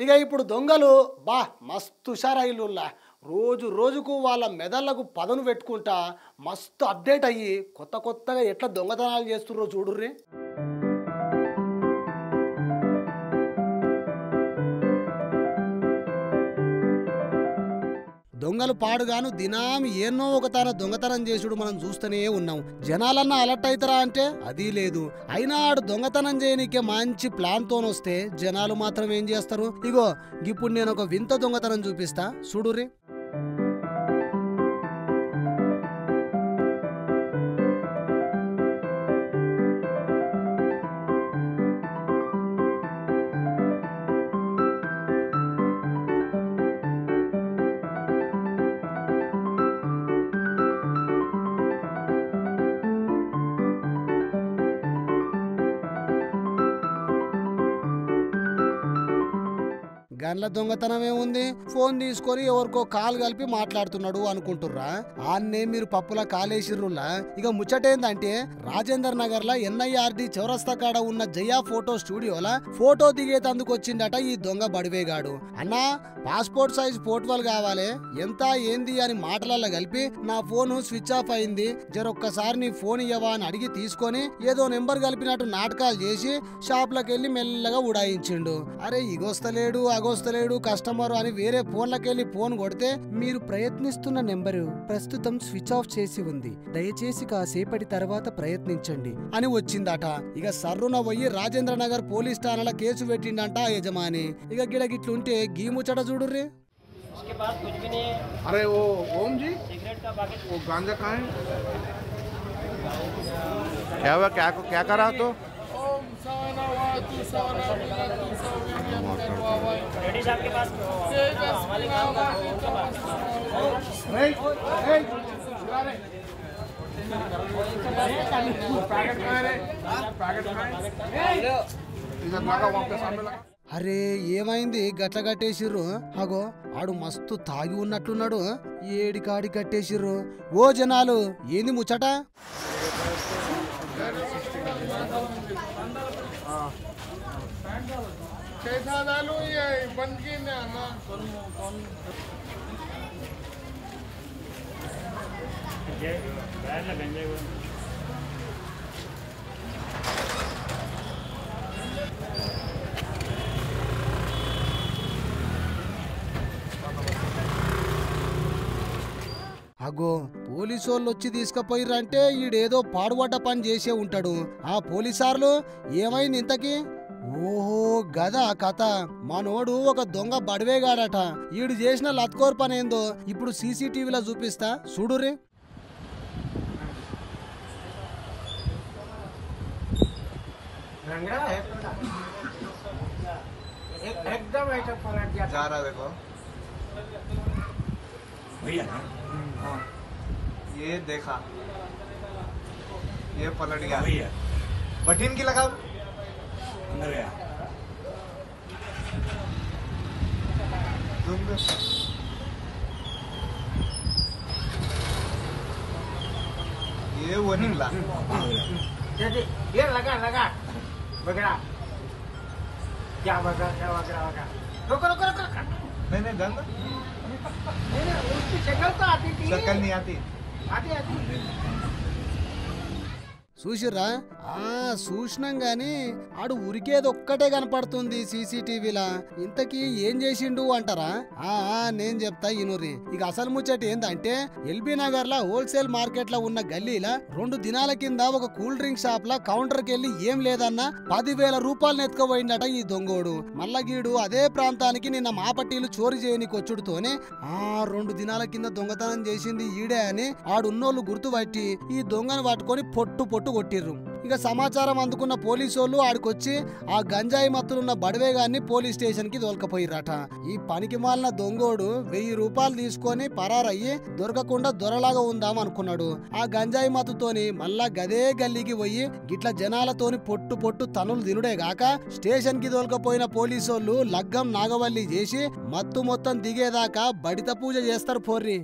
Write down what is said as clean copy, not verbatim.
ఇక ఇప్పుడు దొంగలు మస్తు హుషారైల్లుల్లా రోజు రోజుకు వాళ్ళ మెదళ్లకు పదను పెట్టుకుంటా మస్తు అప్డేట్ అయ్యి కొత్త కొత్తగా ఎట్లా దొంగతనాలు చేస్తుర్రో చూడుర్రి. దొంగలు పాడుగాను దినాం ఎన్నో ఒక తన దొంగతనం చేసుడు మనం చూస్తూనే ఉన్నాం. జనాలన్నా అలర్ట్ అవుతారా అంటే అది లేదు. అయినా ఆడు దొంగతనం చేయనికే మంచి ప్లాన్ తోనొస్తే జనాలు మాత్రం ఏం చేస్తారు? ఇగో ఇప్పుడు నేను ఒక వింత దొంగతనం చూపిస్తా చూడుర్రి. గన్ల దొంగతనం ఏముంది? ఫోన్ తీసుకొని ఎవరికో కాల్ కలిపి మాట్లాడుతున్నాడు అనుకుంటుర్రా? ఆన్నే మీరు పప్పుల కాలేసిర్రులా. ఇక ముచ్చటేందంటే రాజేందర్ నగర్ లా NIRD చౌరస్తా కాడ ఉన్న జయా ఫోటో స్టూడియోలా ఫోటో దిగేతందుకు వచ్చిందట ఈ దొంగ బడివేగాడు. అన్నా పాస్పోర్ట్ సైజ్ ఫోటోలు కావాలి, ఎంత ఏంది అని మాటలల్లో కలిపి నా ఫోను స్విచ్ ఆఫ్ అయింది, జరొక్కసారి నీ ఫోన్ ఇవ్వవా అని అడిగి తీసుకొని ఏదో నెంబర్ కలిపినట్టు నాటకాలు చేసి షాప్లోకి వెళ్ళి మెల్లగా ఉడాయించిండు. అరే ఇగొస్తలేడు అగొస్తలేడు కస్టమర్ అని వేరే ఫోన్లకెళ్ళి ఫోన్ కొడితే మీరు ప్రయత్నిస్తున్న నెంబరు ప్రస్తుతం స్విచ్ ఆఫ్ చేసి ఉంది, దయచేసి కాసేపటి తర్వాత ప్రయత్నించండి అని వచ్చిందట. ఇక సర్రున పోయి రాజేంద్ర నగర్ పోలీస్ స్టేషన్ల కేసు పెట్టిండంట ఆ యజమాని. ఇక గిడగిట్లుంటే గీ ముచ్చట చూడుర్రి. अरे वो ओम जी वो गांजा कहाँ है? क्या हुआ? क्या कर रहा तो? అరే ఏమైంది గట్ల కట్టేసిర్రు? అగో ఆడు మస్తు తాగి ఉన్నట్టున్నాడు. ఏడికాడి కట్టేసిర్రు? ఓ జనాలు ఏంది ముచ్చట? అగో పోలీసోళ్ళు వచ్చి తీసుకుపోయిర్రంటే ఈడేదో పాడుబడ్డ పని చేసే ఉంటాడు. ఆ పోలీసార్లు ఏమైంది ఇంతకీ? ఓహో గదా కథ. మనోడు ఒక దొంగ బడివేగాడట. ఈడు చేసిన లత్కోర్ పని ఏందో ఇప్పుడు CCTVలో చూపిస్తా చూడుర్రి. एकदम ऐसा पलट गया जा रहा देखो भैया। हाँ ये देखा, ये पलट गया भैया बटन की लगा अंदर गया। ये वो निकला। ये लगा लगा बगड़ा क्या बगड़ा क्या बगड़ा बगड़ा। रुको रुको रुको नहीं गंदा नहीं उसकी शक्ल तो आती थी, शक्ल नहीं आती आती చూసిర్రా? చూసినాం గాని ఆడు ఉరికేది ఒక్కటే కనపడుతుంది CCTVలా. ఇంతకీ ఏం చేసిండు అంటారా? నేను చెప్తా ఇనుర్రి. ఇక అసలు ముచ్చట ఏందంటే LB నగర్ లా హోల్సేల్ మార్కెట్ లో ఉన్న గల్లీలా 2 దినాల కింద ఒక కూల్ డ్రింక్ షాప్ లా కౌంటర్ కెళ్ళి ఏం లేదన్నా 10,000 రూపాయలు ఎత్తుకుపోయిందట ఈ దొంగోడు. మల్లగీడు అదే ప్రాంతానికి నిన్న మాపట్టీలు చోరీ చేయనికి వచ్చుడుతోనే 2 దినాల కింద దొంగతనం చేసింది ఈడే అని ఆడున్నోళ్ళు గుర్తుపట్టి ఈ దొంగను పట్టుకొని పొట్టు కొట్టిర్రు. ఇక సమాచారం అందుకున్న పోలీసోళ్ళు ఆడికొచ్చి ఆ గంజాయి మత్తులున్న బడివేగాన్ని పోలీస్ స్టేషన్ కి దొలకపోయిర్రట. ఈ పనికి మాలిన దొంగోడు 1000 రూపాయలు తీసుకొని పరారయ్యి దొరకకుండా దొరలాగా ఉందాం అనుకున్నాడు. ఆ గంజాయి మత్తుతోని మళ్ళా గదే గల్లీకి పోయి గిట్ల జనాలతోని పొట్టు తనులు తినుడే గాక స్టేషన్ కి దొలకపోయిన పోలీసోళ్ళు లగ్గం నాగవల్లి చేసి మత్తు మొత్తం దిగేదాకా బడిత పూజ చేస్తారు పోర్రి.